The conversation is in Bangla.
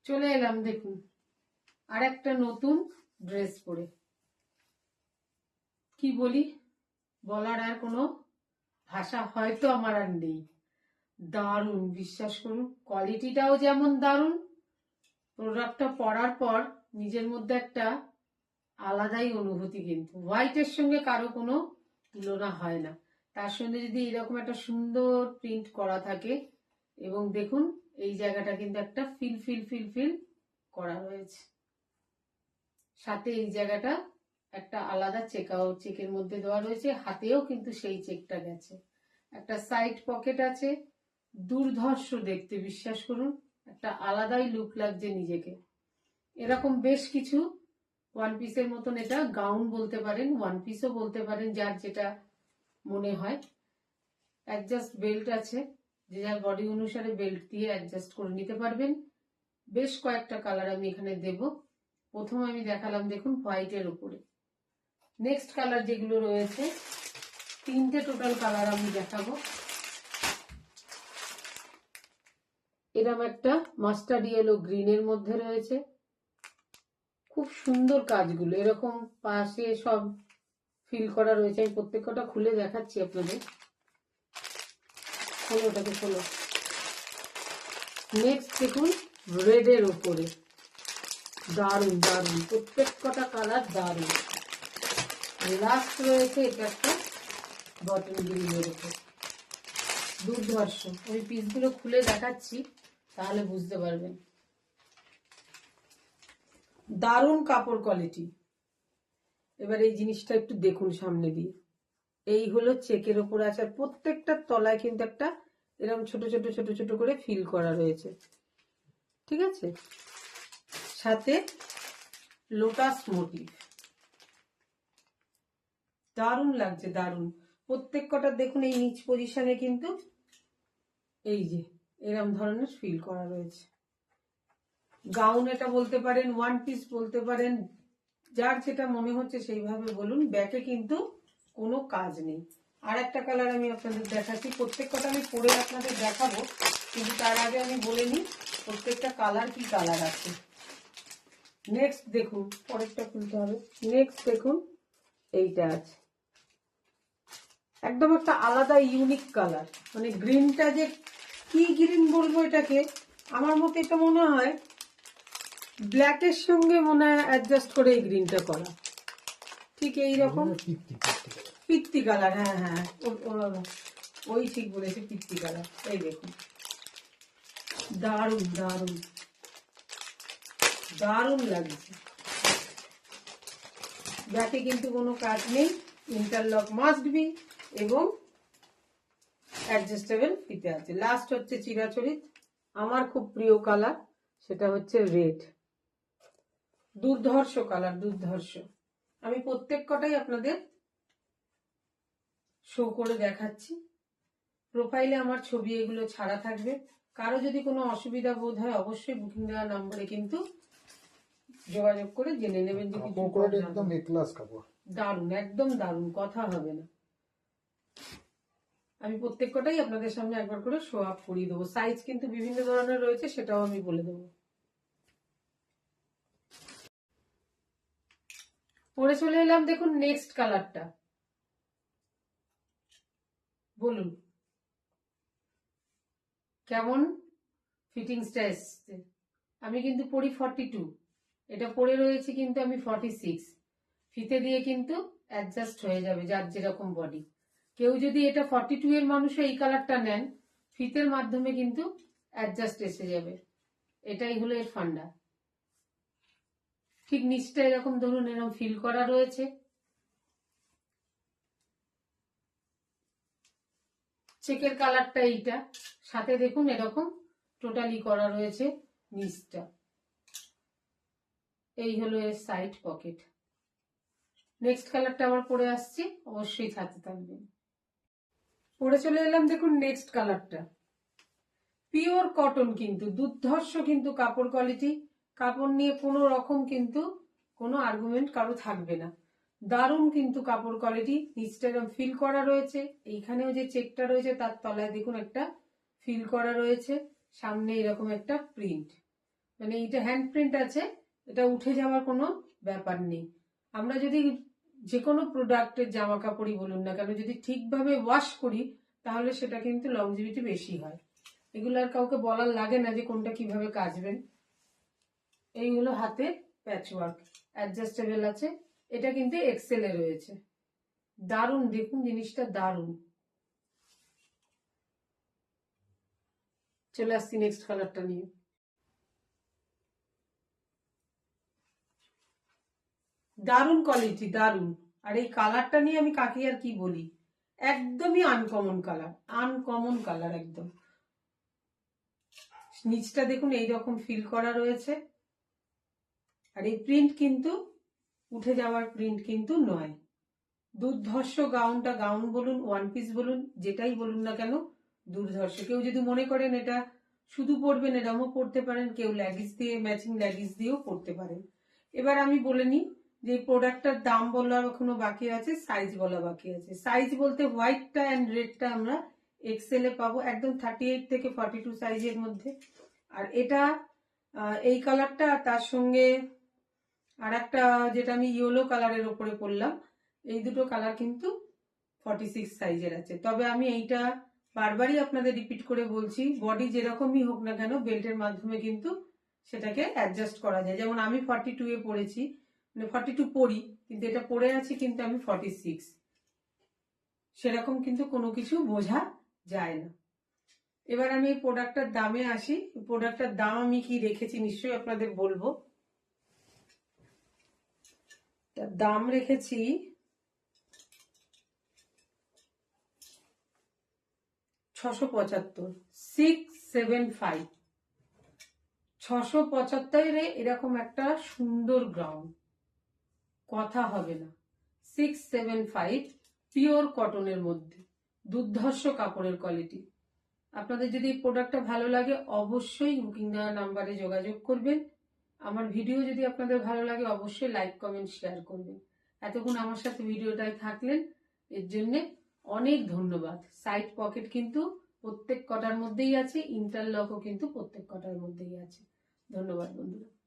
চলে এলাম দেখুন আর একটা নতুন ড্রেস পরে। কি বলি, বলার আর কোনো ভাষা হয়তো আমার আর নেই। দারুণ, বিশ্বাস করুন, কোয়ালিটিটাও যেমন দারুণ, প্রোডাক্টটা পরার পর নিজের মধ্যে একটা আলাদাই অনুভূতি। কিন্তু হোয়াইটের সঙ্গে কারো কোনো তুলনা হয় না। তার সঙ্গে যদি এরকম একটা সুন্দর প্রিন্ট করা থাকে, এবং দেখুন এই জায়গাটা কিন্তু একটা ফিল ফিল ফিল ফিল করা রয়েছে, সাথে এই জায়গাটা একটা আলাদা চেকের মধ্যে দেওয়া রয়েছে, হাতেও কিন্তু সেই চেকটা গেছে। একটা সাইড পকেট আছে, দুর্ধর্ষ দেখতে, বিশ্বাস করুন, একটা আলাদাই লুক লাগছে নিজেকে। এরকম বেশ কিছু ওয়ান পিসের মতন, এটা গাউন বলতে পারেন, ওয়ান পিসও বলতে পারেন, যার যেটা মনে হয়। অ্যাডজাস্ট বেল্ট আছে, যে যার বডি অনুসারে বেল্ট দিয়ে অ্যাডজাস্ট করে নিতে পারবেন। বেশ কয়েকটা কালার আমি এখানে দেব। প্রথম আমি দেখালাম দেখুন হোয়াইটের উপরে। নেক্সট কালার যেগুলো রয়েছে, তিনটে টোটাল কালার আমি দেখাবো। এরকম একটা মাস্টার্ড ইয়েলো গ্রিনের মধ্যে রয়েছে, খুব সুন্দর কাজগুলো, এরকম পাশে সব ফিল করা রয়েছে। আমি প্রত্যেকটা খুলে দেখাচ্ছি আপনাদের। খোলো, ওটাকে খোলো। নেক্সট দেখুন রেডের উপরে, দারুণ দারুণ, প্রত্যেক কটা কালার দারুণ। লাস্ট রয়েছে এটা একটা বটন গ্রিনের উপর, দুর্ধর্ষ। আমি পিসগুলো খুলে দেখাচ্ছি, তাহলে বুঝতে পারবেন। দারুণ কাপড় কোয়ালিটি। এবার এই জিনিসটা একটু দেখুন সামনে দিয়ে, এই হলো চেকের ওপর আছে, আর প্রত্যেকটা তলায় কিন্তু একটা এরকম ছোট ছোট ছোট ছোট করে ফিল করা রয়েছে, ঠিক আছে। সাথে লোটাস মোটিভ, দারুণ লাগছে, দারুণ। প্রত্যেক কটা দেখুন এই নিচ পজিশনে কিন্তু এই যে এরকম ধরনের ফিল করা রয়েছে। গাউন এটা বলতে পারেন, ওয়ান পিস বলতে পারেন, যার যেটা মনে হচ্ছে সেইভাবে বলুন। ব্যাকে কিন্তু কোনো কাজ নেই। আর একটা কালার আমি আপনাদের দেখাচ্ছি, প্রত্যেক কটা আমি পরে আপনাদের দেখাবো, কিন্তু তার আগে আমি বলে নিই প্রত্যেকটা কালার কি কালার আছে। নেক্সট দেখুন, পরেরটা খুলতে হবে। নেক্সট দেখুন এইটা আছে, একদম একটা আলাদা ইউনিক কালার। মানে গ্রিনটা যে কি গ্রিন বলবো এটাকে, আমার মতে এটা মনে হয় ব্ল্যাকের সঙ্গে মনে হয় অ্যাডজাস্ট করে এই গ্রিনটা করা, ঠিক এইরকম পিত্তি কালার। হ্যাঁ হ্যাঁ, ওই ঠিক বলেছে, পিত্তি কালার। এই দেখুন, দারুণ দারুণ দারুণ লাগছে। ব্যাকে কিন্তু কোনো কাজ নেই, ইন্টারলক মাস্ট বি, এবং অ্যাডজাস্টেবল ফিতে আছে। লাস্ট হচ্ছে চিরাচরিত আমার খুব প্রিয় কালার, সেটা হচ্ছে রেড। দুর্ধর্ষ কালার, দুর্ধর্ষ। আমি প্রত্যেক কটাই আপনাদের শো করে দেখাচ্ছি। প্রোফাইলে আমার ছবি এগুলো ছাড়া থাকবে। কারো যদি কোনো অসুবিধা বোধ হয়, অবশ্যই বুকিং দেওয়া নম্বরে কিন্তু যোগাযোগ করে জেনে নেবেন। দারুণ, একদম দারুণ, কথা হবে না। আমি প্রত্যেক কটাই আপনাদের সামনে একবার করে শো আপ করিয়ে দেবো। সাইজ কিন্তু বিভিন্ন ধরনের রয়েছে, সেটাও আমি বলে দেবো। পরে চলে এলাম দেখুন নেক্সট কালারটা। বলুন কেমন ফিটিংসটা এসছে। আমি কিন্তু পরি 42, এটা পরে রয়েছে কিন্তু আমি 46। ফিতে দিয়ে কিন্তু অ্যাডজাস্ট হয়ে যাবে যার যেরকম বডি। কেউ যদি এটা 42 এর মানুষও এই কালারটা নেন, ফিতের মাধ্যমে কিন্তু অ্যাডজাস্ট এসে যাবে। এটাই হলো এর ফান্ডা। ঠিক নিচটা এরকম ধরুন এরকম ফিল করা রয়েছে। চেকের কালারটা এইটা, সাথে দেখুন এরকম টোটালি করা রয়েছে নিচটা। এই হলো এর সাইড পকেট। নেক্সট কালারটা আবার পরে আসছি, অবশ্যই সাথে থাকবেন। পরে চলে এলাম দেখুন নেক্সট কালারটা। পিওর কটন, কিন্তু দুর্ধর্ষ কিন্তু কাপড় কোয়ালিটি। কাপড় নিয়ে কোনো রকম কিন্তু কোনো আর্গুমেন্ট কারো থাকবে না। দারুণ কিন্তু কাপড় কোয়ালিটি। নিচটা এরকম ফিল করা রয়েছে, এইখানেও যে চেকটা রয়েছে তার তলায় দেখুন একটা ফিল করা রয়েছে, সামনে এরকম একটা প্রিন্ট। মানে এটা হ্যান্ড প্রিন্ট আছে, এটা উঠে যাওয়ার কোনো ব্যাপার নেই। আমরা যদি যে কোনো প্রোডাক্টের জামা কাপড়ই বলুন না কেন, যদি ঠিকভাবে ওয়াশ করি তাহলে সেটা কিন্তু লংজিভিটি বেশি হয়। এগুলো আর কাউকে বলার লাগে না যে কোনটা কিভাবে কাচবেন। এই হলো হাতে প্যাচওয়ার্ক, অ্যাডজাস্টেবল আছে, এটা কিন্তু এক্সেল এ রয়েছে। দারুণ, দেখুন জিনিসটা দারুণ। চলে আসছি নেক্সট কালারটা নিয়ে। দারুণ কোয়ালিটি, দারুণ। আর এই কালারটা নিয়ে আমি কাকে আর কি বলি, একদমই আনকমন কালার, আনকমন কালার একদম। নিচটা দেখুন এইরকম ফিল করা রয়েছে। আর এই প্রিন্ট কিন্তু উঠে যাওয়ার প্রিন্ট কিন্তু নয়। দুর্ধর্ষ গাউনটা, গাউন বলুন ওয়ান পিস বলুন যেটাই বলুন না কেন, দুর্ধর্ষ। কেউ যদি মনে করেন এটা শুধু পরবেন এরমও পরতে পারেন, কেউ ল্যাগিস দিয়ে, ম্যাচিং ল্যাগিস দিয়েও পরতে পারেন। এবার আমি বলে নিই যে প্রোডাক্টটার দাম বলা এখনো বাকি আছে, সাইজ বলা বাকি আছে। সাইজ বলতে হোয়াইটটা অ্যান্ড রেডটা আমরা এক্সেল এ পাবো, একদম 38 থেকে 42 সাইজের মধ্যে। আর এটা এই কালারটা, তার সঙ্গে আর একটা যেটা আমি ইয়েলো কালারের ওপরে পরলাম, এই দুটো কালার কিন্তু 46 সাইজের আছে। তবে আমি এইটা বারবারই আপনাদের রিপিট করে বলছি, বডি যেরকমই হোক না কেন বেল্টের মাধ্যমে কিন্তু সেটাকে অ্যাডজাস্ট করা যায়। যেমন আমি 42 এ পরেছি, মানে 42 পরি, কিন্তু এটা পরে আছি কিন্তু আমি 46, সেরকম কিন্তু কোনো কিছু বোঝা যায় না। এবার আমি এই প্রোডাক্টটার দামে আসি। প্রোডাক্টটার দাম আমি কি রেখেছি নিশ্চয়ই আপনাদের বলবো। তার দাম রেখেছি 675, 675, 675 এরকম একটা সুন্দর গ্রাউন্ড, কথা হবে না। 675 পিওর কটনের মধ্যে, দুর্ধর্ষ কাপড়ের কোয়ালিটি। আপনাদের যদি এই প্রোডাক্টটা ভালো লাগে অবশ্যই বুকিং দেওয়া নাম্বারে যোগাযোগ করবেন। আমার ভিডিও যদি আপনাদের ভালো লাগে অবশ্যই লাইক কমেন্ট শেয়ার করবেন। এতক্ষণ আমার সাথে ভিডিওটায় থাকলেন এর জন্য অনেক ধন্যবাদ। সাইড পকেট কিন্তু প্রত্যেক কটার মধ্যেই আছে, ইন্টারলকও কিন্তু প্রত্যেক কটার মধ্যেই আছে। ধন্যবাদ বন্ধুরা।